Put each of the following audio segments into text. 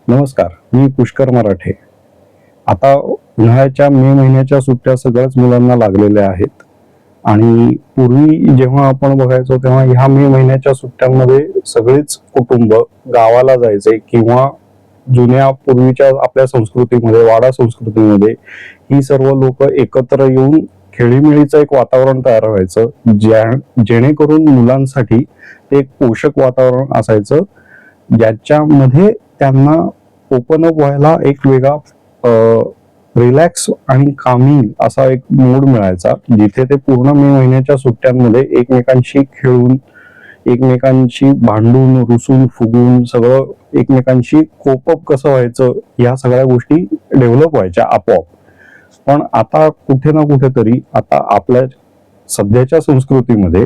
नमस्कार, मी पुष्कर मराठे. आता उन्हाळ्याच्या मे महिन्याच्या सुट्ट्या सगळ्याच मुलांना लागलेल्या आहेत आणि पूर्वी जेव्हा आपण बघायचो तेव्हा ह्या मे महिन्याच्या सुट्ट्यांमध्ये सगळेच कुटुंब गावाला जायचे किंवा जुन्या पूर्वीच्या आपल्या संस्कृतीमध्ये, वाडा संस्कृतीमध्ये ही सर्व लोक एकत्र येऊन खेळीमेळीचं एक वातावरण तयार व्हायचं, जेणेकरून मुलांसाठी ते एक पोषक वातावरण असायचं, ज्याच्यामध्ये त्यांना ओपन अप व्हायला एक वेगळा रिलॅक्स आणि कामिंग असा एक मूड मिळायचा, जिथे ते पूर्ण मे महिन्याच्या सुट्ट्यांमध्ये एकमेकांशी खेळून, एकमेकांशी भांडून, रुसून, फुगून सगळं एकमेकांशी कोपअप कसं व्हायचं या सगळ्या गोष्टी डेव्हलप व्हायच्या आपोआप. पण आता कुठे ना कुठेतरी आता आपल्या सध्याच्या संस्कृतीमध्ये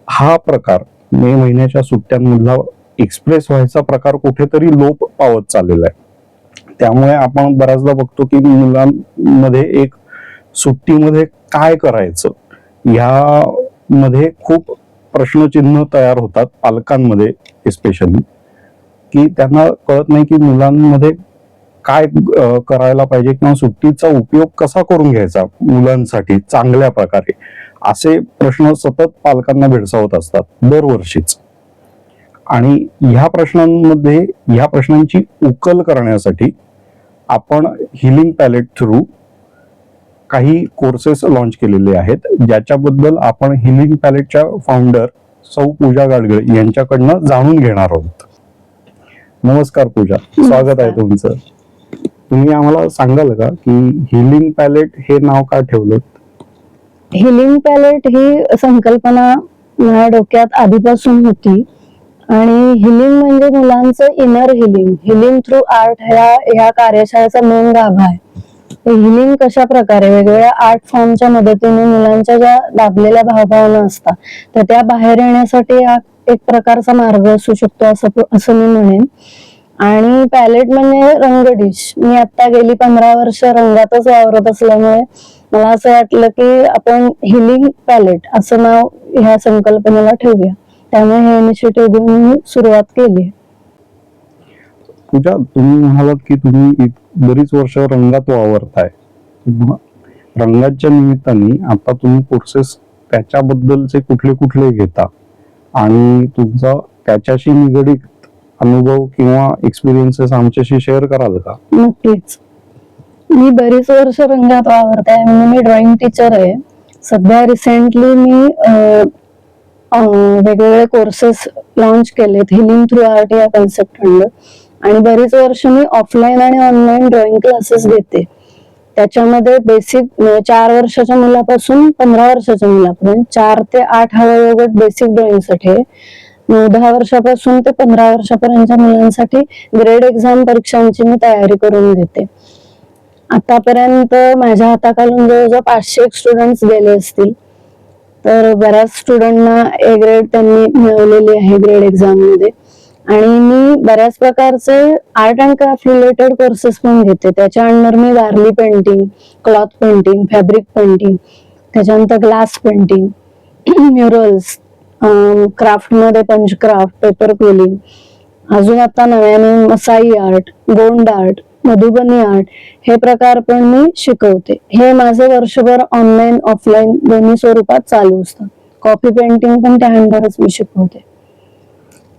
हा प्रकार मे महिन्याच्या सुट्ट्यांमधला एक्सप्रेस व्हायचा प्रकार कुठेतरी लोप पावत चाललेला आहे. त्यामुळे आपण बऱ्याचदा बघतो की मुलांमध्ये एक सुट्टीमध्ये काय करायचं या मध्ये खूप प्रश्नचिन्ह तयार होतात पालकांमध्ये, स्पेशली की त्यांना कळत नाही की मुलांमध्ये काय करायला पाहिजे किंवा सुट्टीचा उपयोग कसा करून घ्यायचा मुलांसाठी चांगल्या प्रकारे. असे प्रश्न सतत पालकांना भेडसावत असतात दरवर्षीच. आणि ह्या प्रश्नांची उकल करण्यासाठी आपण हिलिंग पॅलेट थ्रू काही कोर्सेस लॉन्च केलेले आहेत, ज्याच्याबद्दल आपण हिलिंग पॅलेटच्या फाउंडर सौ पूजा गाडगीळ यांच्याकडनं जाणून घेणार आहोत. नमस्कार पूजा, स्वागत आहे तुमचं. तुम्ही आम्हाला सांगाल का की हिलिंग पॅलेट हे नाव का ठेवलं? हिलिंग पॅलेट ही संकल्पना माझ्या डोक्यात आधीपासून होती आणि हिलिंग म्हणजे मुलांचं इनर हिलिंग थ्रू आर्ट ह्या कार्यशाळेचा मेन गाभा आहे. हिलिंग कशा प्रकारे वेगवेगळ्या आर्ट फॉर्मच्या मदतीने मुलांच्या ज्या दाबलेल्या भावभावना असतात तर त्या बाहेर येण्यासाठी एक प्रकारचा मार्ग असू शकतो असं मी म्हणेन. आणि पॅलेट म्हणजे रंगडिश. मी आता गेली 15 वर्ष रंगातच वावरत असल्यामुळे मला असं वाटलं की आपण हिलिंग पॅलेट असं नाव ह्या संकल्पनेला ठेवूया. त्यामुळे हे इनिशिएटिव्ह घेऊन मी सुरुवात केली. पूजा, तुम्ही म्हणालात की तुम्ही बरीच वर्ष रंगात वावरताय. रंगाच्या निमित्ताने आता तुम्ही कोर्सेस त्याच्याबद्दलचे कुठले कुठले घेता आणि तुमचा त्याच्याशी निगडीत अनुभव किंवा एक्सपिरियन्सेस आमच्याशी शेअर कराल का? नक्कीच. मी बरीच वर्ष रंगात वावरते म्हणजे मी ड्रॉइंग टीचर आहे. सध्या रिसेंटली मी वेगवेगळे कोर्सेस लॉन्च केलेत हिलिंग थ्रू आर्ट या कॉन्सेप्ट अंडर. आणि बरीच वर्ष मी ऑफलाईन आणि ऑनलाईन ड्रॉइंग क्लासेस घेते. त्याच्यामध्ये बेसिक 4 वर्षाच्या मुलापासून 15 वर्षाच्या मुलापर्यंत 4 ते 8 हा वयोगट बेसिक ड्रॉइंग साठी, 9-10 वर्षापासून ते 15 वर्षापर्यंतच्या मुलांसाठी ग्रेड एक्झाम परीक्षांची मी तयारी करून घेते. आतापर्यंत माझ्या हाताखालून जवळजवळ 500 स्टुडंट्स गेले असतील. तर बऱ्याच स्टुडंटना ए ग्रेड त्यांनी मिळवलेली आहे ग्रेड एक्झाम मध्ये. आणि मी बऱ्याच प्रकारचे art and craft related courses पण घेते. त्याच्या अंडर मी Warli painting, cloth painting, fabric painting, त्याच्यानंतर ग्लास पेंटिंग, म्युरल्स, क्राफ्ट मध्ये पंचक्राफ्ट, पेपर क्विलिंग, अजून आता नव्याने Masai art, Gond art, Madhubani art हे प्रकार पण मी शिकवते. हे माझे वर्षभर ऑनलाईन ऑफलाईन दोन्ही स्वरूपात चालू असतात. कॉपी पेंटिंग पण त्या अंडरच मी शिकवते.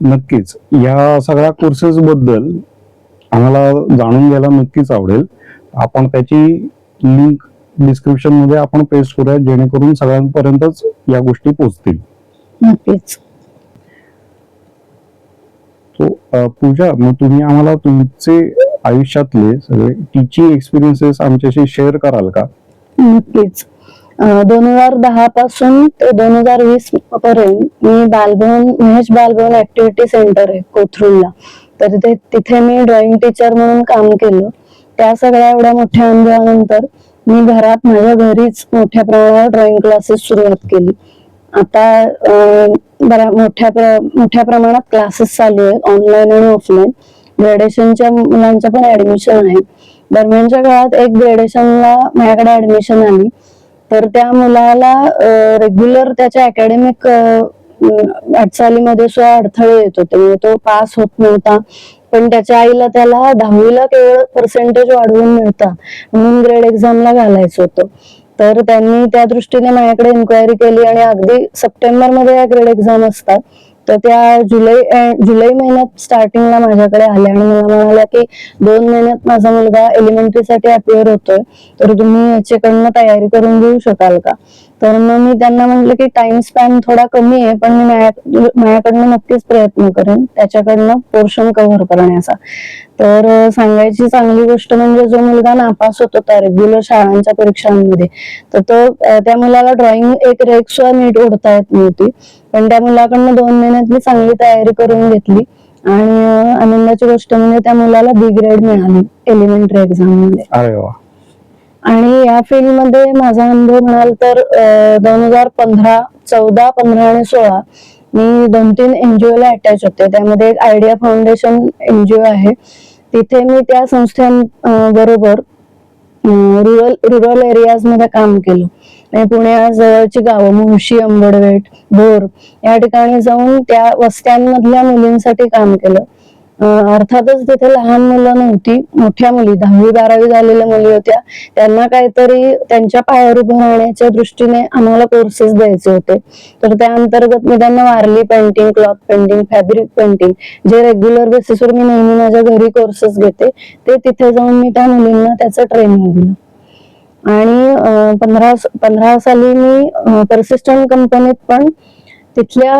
नक्कीच. या सगळ्या कोर्सेस बद्दल आम्हाला जाणून घ्यायला नक्कीच आवडेल. आपण त्याची लिंक डिस्क्रिप्शन मध्ये आपण पेस्ट करूया, जेणेकरून सगळ्यांपर्यंतच या गोष्टी पोहोचतील. नक्कीच. पूजा, मग तुम्ही आम्हाला तुमचे आयुष्यातले सगळे टीचिंग एक्सपिरियन्सेस आमच्याशी शेअर कराल का? नक्कीच. 2010 पासून ते 2020 पर्यंत मी महेश बालभवन ऍक्टिव्हिटी सेंटर आहे कोथरूडला, तर तिथे मी ड्रॉइंग टीचर म्हणून काम केलं. त्या सगळ्या एवढ्या मोठ्या अनुभवानंतर मी माझ्या घरीच मोठ्या प्रमाणावर ड्रॉइंग क्लासेस सुरुवात केली. आता मोठ्या प्रमाणात क्लासेस चालू आहेत ऑनलाईन आणि ऑफलाईन. ग्रॅज्युएशनच्या मुलांच्या पण ऍडमिशन आहे. दरम्यानच्या काळात एक ग्रॅज्युएशनला माझ्याकडे ऍडमिशन आली, तर त्या मुलाला रेग्युलर त्याच्या अकॅडमिक वाटचालीमध्ये सुद्धा अडथळे येत होते. म्हणजे तो पास होत नव्हता पण त्याच्या आईला त्याला 10वीला केवळ पर्सेंटेज वाढवून मिळतात म्हणून ग्रेड एक्झामला घालायचं होतं. तर त्यांनी त्या दृष्टीने माझ्याकडे इन्क्वायरी केली आणि अगदी सप्टेंबर मध्ये या ग्रेड एक्झाम असतात. तर त्या जुलै महिन्यात स्टार्टिंगला माझ्याकडे आल्या आणि मला म्हणाल्या की 2 महिन्यात माझा मुलगा एलिमेंटरीसाठी अपिअर होतोय, तर तुम्ही याच्याकडनं तयारी करून घेऊ शकाल का. तर मग मी त्यांना म्हटलं की टाइम स्पॅन थोडा कमी आहे, पण मी माझ्याकडनं नक्कीच प्रयत्न करेन त्याच्याकडनं पोर्शन कव्हर करण्याचा. तर सांगायची चांगली गोष्ट म्हणजे जो मुलगा नापास होत होता रेग्युलर शाळांच्या परीक्षांमध्ये, तर तो त्या मुलाला ड्रॉइंग एक रेख सुद्धा नीट ओढता येत नव्हती, पण त्या मुलाकडनं 2 महिन्यात मी चांगली तयारी करून घेतली आणि आनंदाची गोष्ट म्हणजे त्या मुलाला बी ग्रेड मिळाली एलिमेंटरी एक्झाम मध्ये. अरे वा. आणि या फील्ड मध्ये माझा अनुभव म्हणाल तर 2014, 15 आणि 16 मी 2-3 NGO ला अटॅच होते. त्यामध्ये एक आयडिया फाउंडेशन NGO आहे, तिथे मी त्या संस्थांबरोबर रुरल एरियाज मध्ये काम केलं. पुण्याजवळची गावं मुळशी, अंबडवेट, भोर या ठिकाणी जाऊन त्या वस्त्यांमधल्या मुलींसाठी काम केलं. अर्थातच तिथे लहान मुलं नव्हती, मोठ्या मुली 10वी-12वी झालेल्या मुली होत्या. त्यांना काहीतरी त्यांच्या पायावर उभं राहण्याच्या दृष्टीने आम्हाला कोर्सेस द्यायचे होते. तर त्या अंतर्गत मी त्यांना Warli painting, cloth painting, fabric painting जे रेग्युलर बेसिसवर मी नेहमी माझ्या घरी कोर्सेस घेते, ते तिथे जाऊन मी त्या मुलींना त्याचं ट्रेनिंग दिलं. आणि 15 साली मी परसिस्टंट कंपनीत पण तिथल्या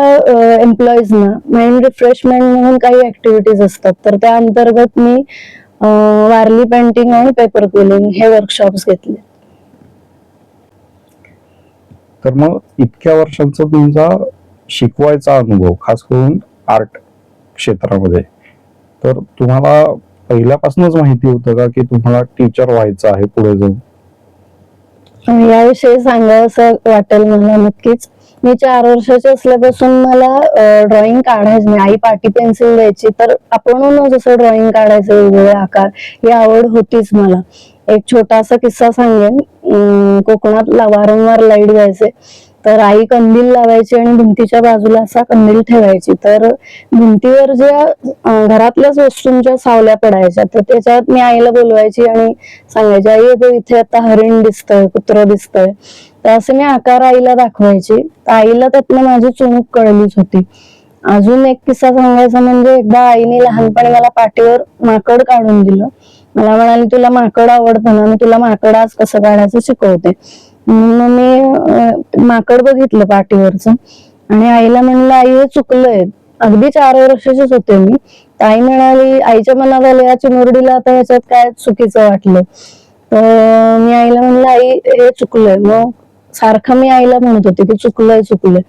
एम्प्लॉईजना माइंड रिफ्रेशमेंट म्हणून काही ऍक्टिव्हिटीज असतात, तर त्या अंतर्गत मी वारली पेंटिंग आणि पेपर क्विलिंग हे वर्कशॉप्स घेतले. तर मग इतक्या वर्षांचा तुमचा शिकवायचा अनुभव खास करून आर्ट क्षेत्रामध्ये, तर तुम्हाला पहिल्यापासूनच माहिती होतं का की तुम्हाला टीचर व्हायचं आहे पुढे जाऊन? याविषयी सांगायचं वाटेल मला नक्कीच. मी 4 वर्षाची असल्यापासून मला ड्रॉइंग काढायची, आई पाटी पेन्सिल द्यायची तर आपण जसं ड्रॉइंग काढायचं वेगवेगळे आकार ही आवड होतीच मला. एक छोटासा किस्सा सांगेन. कोकणात वारंवार लाईट जायचे, तर आई कंदील लावायची आणि भिंतीच्या बाजूला असा कंदील ठेवायची. तर भिंतीवर ज्या घरातल्याच वस्तूंच्या सावल्या पडायच्या, तर त्याच्यात मी आईला बोलवायची आणि सांगायची, आई बघ इथे आता हरिण दिसतंय, कुत्रं दिसतंय. तर असं मी आकार आईला दाखवायची. तर आईला त्यातनं माझी चुणूक कळलीच होती. अजून एक किस्सा सांगायचा म्हणजे एकदा आईने लहानपणी मला पाटीवर माकड काढून दिलं. मला म्हणाली तुला माकड आवडतं ना, मी तुला माकड आज कसं काढायचं शिकवते. मग मी माकड बघितलं पाटीवरचं आणि आईला म्हणलं आई हे चुकलंय. अगदी 4 वर्षाचीच होते मी. आई म्हणाली, आईच्या मनात आलं या चिमुरडीला आता याच्यात काय चुकीचं वाटलं. तर मी आईला म्हणलं आई हे चुकलंय. मग सारखं मी आईला म्हणत होते की चुकलंय चुकलंय.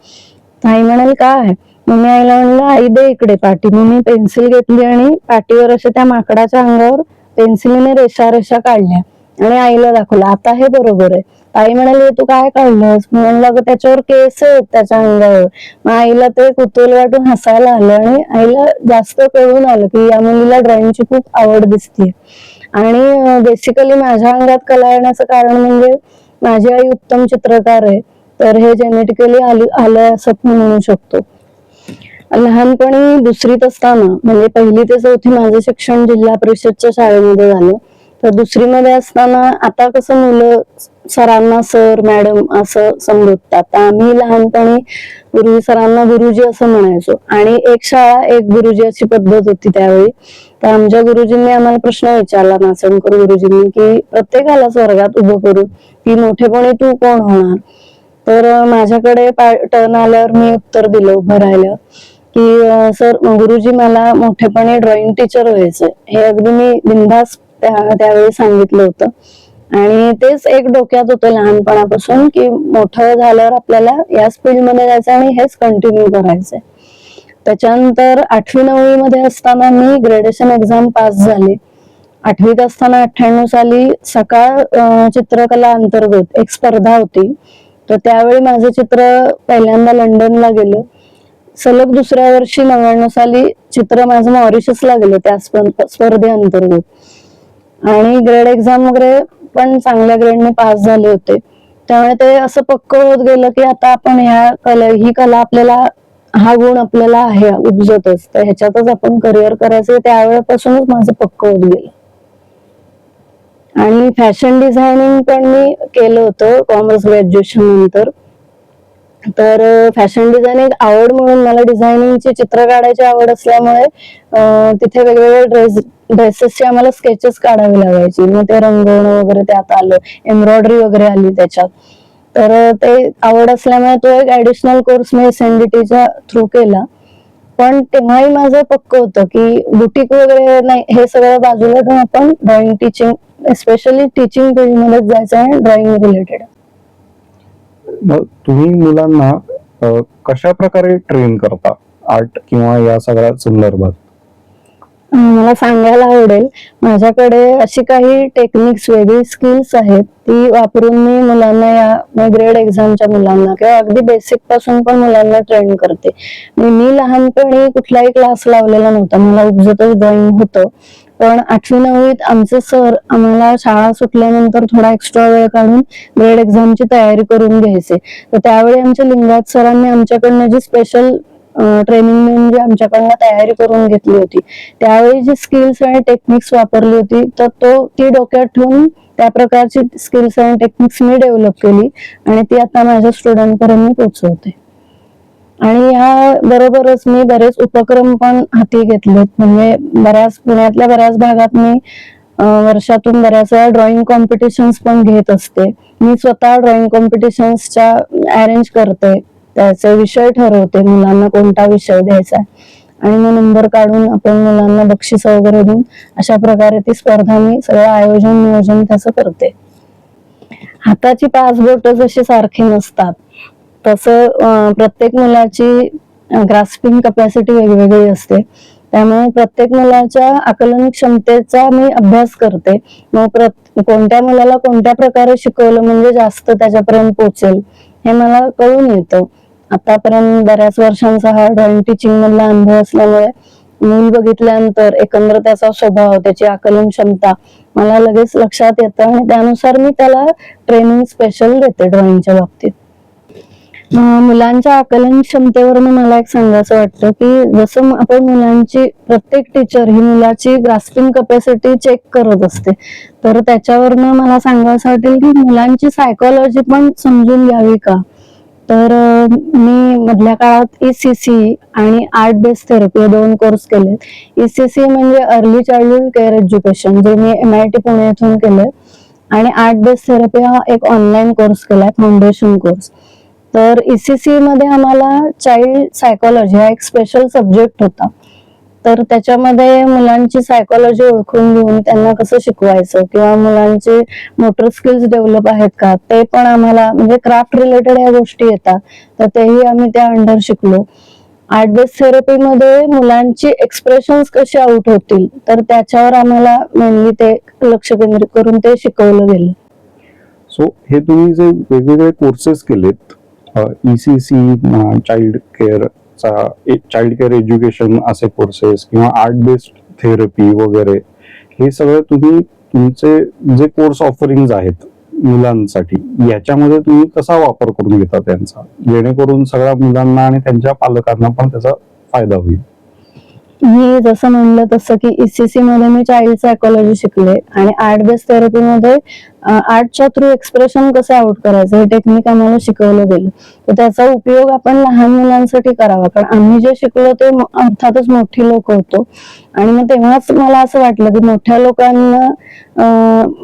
आई म्हणाली काय. मग मी आईला म्हणलं आई दे इकडे पाटी. मग मी पेन्सिल घेतली आणि पाटीवर अशा त्या माकडाच्या अंगावर पेन्सिलीने रेषा रेषा काढल्या आणि आईला दाखवलं आता हे बरोबर आहे. आई म्हणाली तू काय काढलंस. म्हणलं अगं त्याच्यावर केस आहेत त्याच्या अंगावर. मग आईला ते कुतूहल वाटून हसायला आलं आणि आईला जास्त कळून आलं की या मुलीला ड्रॉइंगची खूप आवड दिसते. आणि बेसिकली माझ्या अंगात कला येण्याचं कारण म्हणजे माझी आई उत्तम चित्रकार आहे, तर हे जेनेटिकली आलंय असं म्हणू शकतो. लहानपणी 2रीत असताना म्हणजे 1ली ते 4थी माझं शिक्षण जिल्हा परिषदच्या शाळेमध्ये झालं. तर 2रीमध्ये असताना आता कसं मुलं सरांना सर मॅडम असं संबोधतात, तर आम्ही लहानपणी पूर्वी सरांना गुरुजी असं म्हणायचो. आणि एक शाळा एक गुरुजी अशी पद्धत होती त्यावेळी. तर आमच्या गुरुजींनी आम्हाला प्रश्न विचारला, नाचणकर गुरुजींनी, की प्रत्येकाला स्वर्गात उभं करू की मोठेपणी तू कोण होणार. तर माझ्याकडे टर्न आल्यावर मी उत्तर दिलं उभं राहिलं की सर गुरुजी मला मोठेपणी ड्रॉइंग टीचर व्हायचंय. हे अगदी मी बिनधास्त त्यावेळी सांगितलं होतं. आणि तेच एक डोक्यात होतं लहानपणापासून की मोठं झाल्यावर आपल्याला याच फील्डमध्ये जायचं आणि हेच कंटिन्यू करायचंय. त्याच्यानंतर 8वी-9वी मध्ये असताना मी ग्रॅज्युएशन एक्झाम पास झाले. 8वीत असताना 98 साली सकाळ चित्रकला अंतर्गत एक स्पर्धा होती. तर त्यावेळी माझं चित्र पहिल्यांदा लंडनला गेलं. सलग दुसऱ्या वर्षी 99 साली चित्र माझं मॉरिशसला गेलं त्या स्पर्धेअंतर्गत. आणि ग्रेड एक्झाम वगैरे पण चांगल्या ग्रेडने पास झाले होते. त्यामुळे ते असं पक्क होत गेलं की आता आपण ही कला आपल्याला हा गुण आपल्याला आहे उपजतच, तर ह्याच्यातच आपण करिअर करायचं त्यावेळेपासूनच माझं पक्क होत गेलं. आणि फॅशन डिझायनिंग पण मी केलं होतं कॉमर्स ग्रॅज्युएशन नंतर. तर फॅशन डिझायनिंग आवड म्हणून मला डिझायनिंगची चित्र काढायची आवड असल्यामुळे तिथे वेगवेगळे ड्रेसेसचे आम्हाला स्केचेस काढावे लागायचे. मग ते रंगवणं वगैरे त्यात आलं, एम्ब्रॉयडरी वगैरे आली त्याच्यात. तर ते आवड असल्यामुळे तो एक ऍडिशनल कोर्स मी SNDTच्या थ्रू केला. पण तेव्हाही माझं पक्क होतं की बुटीक वगैरे नाही, हे सगळं बाजूला ठेवून आपण ड्रॉइंग टीचिंग, एस्पेशली टीचिंग फील्डमध्येच जायचं आहे, ड्रॉइंग रिलेटेड. मग तुम्ही मुलांना कशा प्रकारे ट्रेन करता आर्ट किंवा या सगळ्या संदर्भात? मला सांगायला आवडेल, माझ्याकडे अशी काही टेक्निक्स, वेगळी स्किल्स आहेत ती वापरून मी मुलांना या ग्रेड एक्झामच्या मुलांना किंवा अगदी बेसिक पासून पण मुलांना ट्रेन करते. मी लहानपणी कुठलाही क्लास लावलेला नव्हता, मला उपजतच ड्रॉइंग होतं. पण 8वी-9वीत आमचे सर आम्हाला शाळा सुटल्यानंतर थोडा एक्स्ट्रा वेळ काढून ग्रेड एक्झामची तयारी करून घ्यायचे. तर त्यावेळी आमच्या लिंगायत सरांनी आमच्याकडनं जी स्पेशल ट्रेनिंग म्हणजे आमच्याकडनं तयारी करून घेतली होती, त्यावेळी जी स्किल्स आणि टेक्निक्स वापरली होती, तर ती डोक्यात ठेवून त्या प्रकारची स्किल्स आणि टेक्निक्स मी डेव्हलप केली आणि ती आता माझ्या स्टुडंट पर्यंत मी पोहोचवते. आणि या बरोबरच मी बरेच उपक्रम पण हाती घेतलेत. म्हणजे पुण्यातल्या बऱ्याच भागात मी वर्षातून बऱ्याच वेळा ड्रॉइंग कॉम्पिटिशन्स पण घेत असते. मी स्वतः ड्रॉइंग कॉम्पिटिशन्सच्या अरेंज करते, त्याचे विषय ठरवते, मुलांना कोणता विषय द्यायचा आणि मग नंबर काढून आपण मुलांना बक्षीस वगैरे देऊन अशा प्रकारे ती स्पर्धा मी सगळं आयोजन नियोजन त्याचं करते. हाताची 5 बोटं जशी सारखी नसतात, तसं प्रत्येक मुलाची ग्रास्पिंग कपॅसिटी वेगवेगळी असते. त्यामुळे प्रत्येक मुलाच्या आकलन क्षमतेचा मी अभ्यास करते. मग कोणत्या मुलाला कोणत्या प्रकारे शिकवलं म्हणजे जास्त त्याच्यापर्यंत पोहोचेल हे मला कळून येतं. आतापर्यंत बऱ्याच वर्षांचा हा ड्रॉइंग टीचिंग मधला अनुभव असल्यामुळे मूल बघितल्यानंतर एकंदर त्याचा स्वभाव, त्याची आकलन क्षमता मला लगेच लक्षात येतं आणि त्यानुसार मी त्याला ट्रेनिंग स्पेशल देते ड्रॉइंगच्या बाबतीत. मुलांच्या आकलन क्षमतेवरून मला एक सांगायचं वाटतं की जसं आपण मुलांची, प्रत्येक टीचर ही मुलाची ग्रास्पिंग कपॅसिटी चेक करत असते, तर त्याच्यावरनं मला सांगायचं वाटेल की मुलांची सायकोलॉजी पण समजून घ्यावी का. तर मी मधल्या काळात ECC आणि आर्ट बेस्ड थेरपी हे 2 कोर्स केले. ECC म्हणजे अर्ली चाइल्डहुड केअर एज्युकेशन, जे मी MIT पुणे येथून केलंय, आणि आर्ट बेस्ड थेरपी हा एक ऑनलाईन कोर्स केलाय, फाउंडेशन कोर्स. तर ECC मध्ये आम्हाला चाइल्ड सायकोलॉजी हा एक स्पेशल सब्जेक्ट होता. तर त्याच्यामध्ये मुलांची सायकोलॉजी ओळखून घेऊन त्यांना कसं शिकवायचं किंवा मुलांचे मोटर स्किल्स डेव्हलप आहेत का ते पण आम्हाला, म्हणजे क्राफ्ट रिलेटेड ह्या गोष्टी येतात, तर तेही आम्ही त्या अंडर शिकलो. आर्ट बेस्ड थेरपीमध्ये मुलांची एक्सप्रेशन्स कसे आउट होतील तर त्याच्यावर आम्हाला मेनली ते लक्ष केंद्रित करून ते शिकवलं गेलं. सो हे तुम्ही जे वेगवेगळे कोर्सेस केलेत, ECC, चाइल्ड केअर एज्युकेशन असे कोर्सेस किंवा आर्ट बेस्ड थेरपी वगैरे, हे सगळं तुम्ही तुमचे जे कोर्स ऑफरिंग्ज आहेत मुलांसाठी, याच्यामध्ये तुम्ही कसा वापर करून घेता त्यांचा, जेणेकरून सगळ्या मुलांना आणि त्यांच्या पालकांना पण त्याचा फायदा होईल? मी जसं म्हणलं तसं की ECC मध्ये मी चाइल्ड सायकोलॉजी शिकले आणि आर्ट बेस्ड थेरपी मध्ये आर्टच्या थ्रू एक्सप्रेशन कसं आउट करायचं हे टेक्निक आम्हाला शिकवलं गेलं. तर त्याचा उपयोग आपण लहान मुलांसाठी करावा, कारण आम्ही जे शिकलो ते अर्थातच मोठी लोक होतो आणि मग तेव्हाच मला असं वाटलं की मोठ्या लोकांना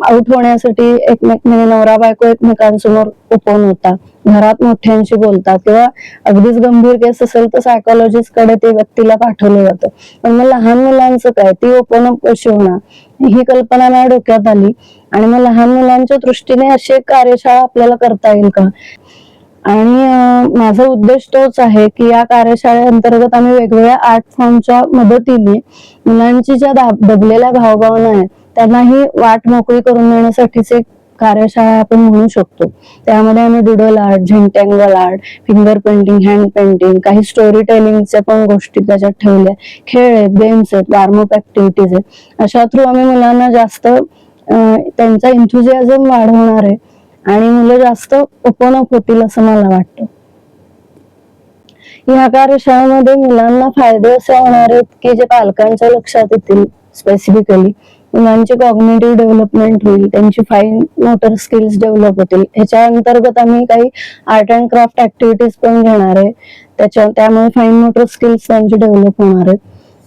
आउट होण्यासाठी म्हणजे नवरा बायको एकमेकांसमोर ओपन होतात, घरात मोठ्यांशी बोलतात किंवा अगदीच गंभीर केस असेल तर सायकोलॉजिस्ट कडे ते व्यक्तीला पाठवलं जातं. पण मग लहान मुलांचं काय, ती ओपन अप कशी होणार, ही कल्पना माझ्या डोक्यात आली आणि मग लहान मुलांच्या दृष्टीने अशी एक कार्यशाळा आपल्याला करता येईल का. आणि माझा उद्देश तोच आहे की या कार्यशाळेअंतर्गत आम्ही वेगवेगळ्या आर्ट फॉर्मच्या मदतीने मुलांची ज्या दबलेल्या भावभावना आहेत त्यांनाही वाट मोकळी करून देण्यासाठीच एक कार्यशाळा आपण म्हणू शकतो. त्यामध्ये आम्ही doodle art, zentangle art, finger painting, hand painting, काही स्टोरी टेलिंगच्या पण गोष्टी त्याच्यात ठेवल्या, खेळ आहेत, गेम्स आहेत, वॉर्मअप ऍक्टिव्हिटीज आहेत. अशा थ्रू आम्ही मुलांना जास्त त्यांचा एन्थुझियाझम वाढवणार आहे आणि मुलं जास्त ओपन अप होतील असं मला वाटतं. या कार्यशाळेमध्ये मुलांना फायदे असे होणार आहेत की जे पालकांच्या लक्षात येतील. स्पेसिफिकली मुलांची कॉग्निटिव्ह डेव्हलपमेंट होईल, त्यांची फाईन मोटर स्किल्स डेव्हलप होतील. ह्याच्या अंतर्गत आम्ही काही आर्ट अँड क्राफ्ट ऍक्टिव्हिटीज पण घेणार आहे. त्यामुळे फाईन मोटर स्किल्स त्यांची डेव्हलप होणार आहेत.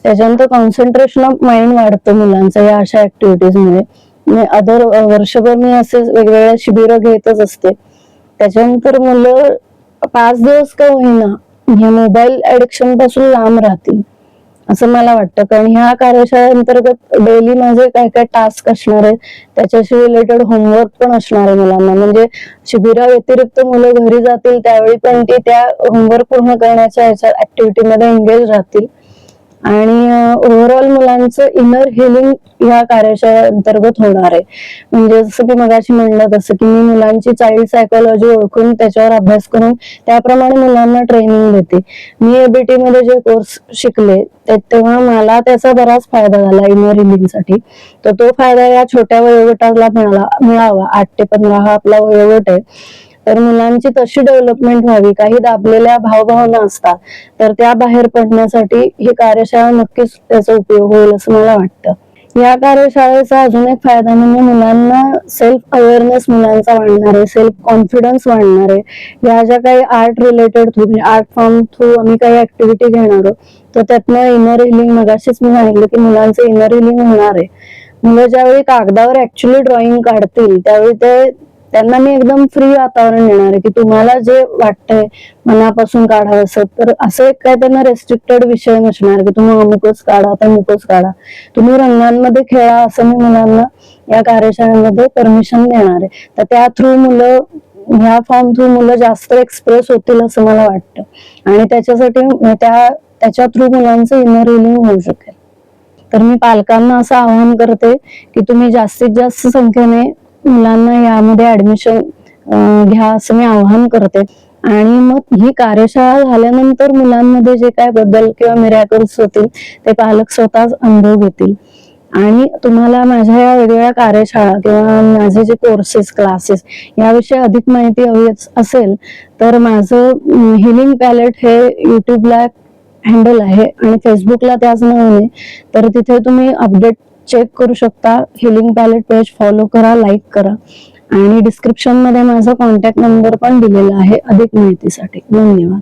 त्याच्यानंतर कॉन्सन्ट्रेशन ऑफ माइंड वाढतं मुलांचं या अशा ऍक्टिव्हिटीजमुळे. अदर वर्षभर मी असे वेगवेगळ्या शिबिरं घेतच असते. त्याच्यानंतर मुलं 5 दिवस का होईना ह्या मोबाईल ऍडिक्शन पासून लांब राहतील असं मला वाटतं. कारण ह्या कार्यशाळेअंतर्गत डेली माझे काय काय टास्क असणार आहे, त्याच्याशी रिलेटेड होमवर्क पण असणार आहे मुलांना. म्हणजे शिबिरा व्यतिरिक्त मुलं घरी जातील त्यावेळी पण ती त्या होमवर्क पूर्ण करण्याच्या ह्याच्या ऍक्टिव्हिटीमध्ये एंगेज राहतील. आणि ओव्हरऑल मुलांचं इनर हिलिंग या कार्यशाळेअंतर्गत होणार आहे. म्हणजे जसं की मगाशी म्हणलं तसं की मी मुलांची चाइल्ड सायकोलॉजी ओळखून त्याच्यावर अभ्यास करून त्याप्रमाणे मुलांना ट्रेनिंग देते. मी एबीटी मध्ये जे कोर्स शिकले तेव्हा मला त्याचा बराच फायदा झाला इनर हिलिंगसाठी. तर तो फायदा या छोट्या वयोगटाला मिळावा. 8 ते 15 हा आपला वयोगट आहे. तर मुलांची तशी डेव्हलपमेंट व्हावी. काही दाबलेल्या भावभावना असतात तर त्या बाहेर पडण्यासाठी ही कार्यशाळा नक्कीच त्याचा उपयोग होईल असं मला वाटतं. या कार्यशाळेचा अजून एक फायदा म्हणजे मुलांना सेल्फ अवेअरनेस मुलांचा वाढणार आहे, सेल्फ कॉन्फिडन्स वाढणार आहे. या ज्या काही आर्ट रिलेटेड थ्रू म्हणजे आर्ट फॉर्म थ्रू आम्ही काही ऍक्टिव्हिटी घेणार आहोत तर त्यातनं इनर हिलिंग, मगाशीच मी सांगितलं की मुलांचं इनर हिलिंग होणार आहे. मुलं ज्यावेळी कागदावर ऍक्च्युअली ड्रॉइंग काढतील त्यावेळी त्यांना मी एकदम फ्री वातावरण देणार आहे की तुम्हाला जे वाटतंय मनापासून काढावंसं. तर असं एक काय त्यांना रेस्ट्रिक्टेड विषय नसणार की तुम्ही अमुकच काढा तमुकच काढा, तुम्ही रंगांमध्ये खेळा असं मी मुलांना या कार्यशाळेमध्ये परमिशन देणार आहे. तर त्या थ्रू ह्या फॉर्म थ्रू मुलं जास्त एक्सप्रेस होतील असं मला वाटतं. आणि त्याच्यासाठी त्याच्या थ्रू मुलांचं इनर हिलिंग होऊ शकेल. तर मी पालकांना असं आवाहन करते की तुम्ही जास्तीत जास्त संख्येने मुलांना यामध्ये ऍडमिशन घ्या असं मी आवाहन करते. आणि मग ही कार्यशाळा झाल्यानंतर मुलांमध्ये जे काय बदल किंवा मिरॅकल्स होतील ते पालक स्वतःच अनुभव घेतील. आणि तुम्हाला माझ्या या वेगवेगळ्या कार्यशाळा किंवा माझे जे कोर्सेस क्लासेस याविषयी अधिक माहिती हवी असेल तर माझं हिलिंग पॅलेट हे युट्यूबला हँडल आहे आणि फेसबुकला त्याच नावाने. तर तिथे तुम्ही अपडेट चेक करू शकता. हिलिंग पॅलेट पेज फॉलो करा, लाईक करा. आणि डिस्क्रिप्शन मध्ये माझा कॉन्टॅक्ट नंबर पण दिलेला आहे अधिक माहितीसाठी. धन्यवाद.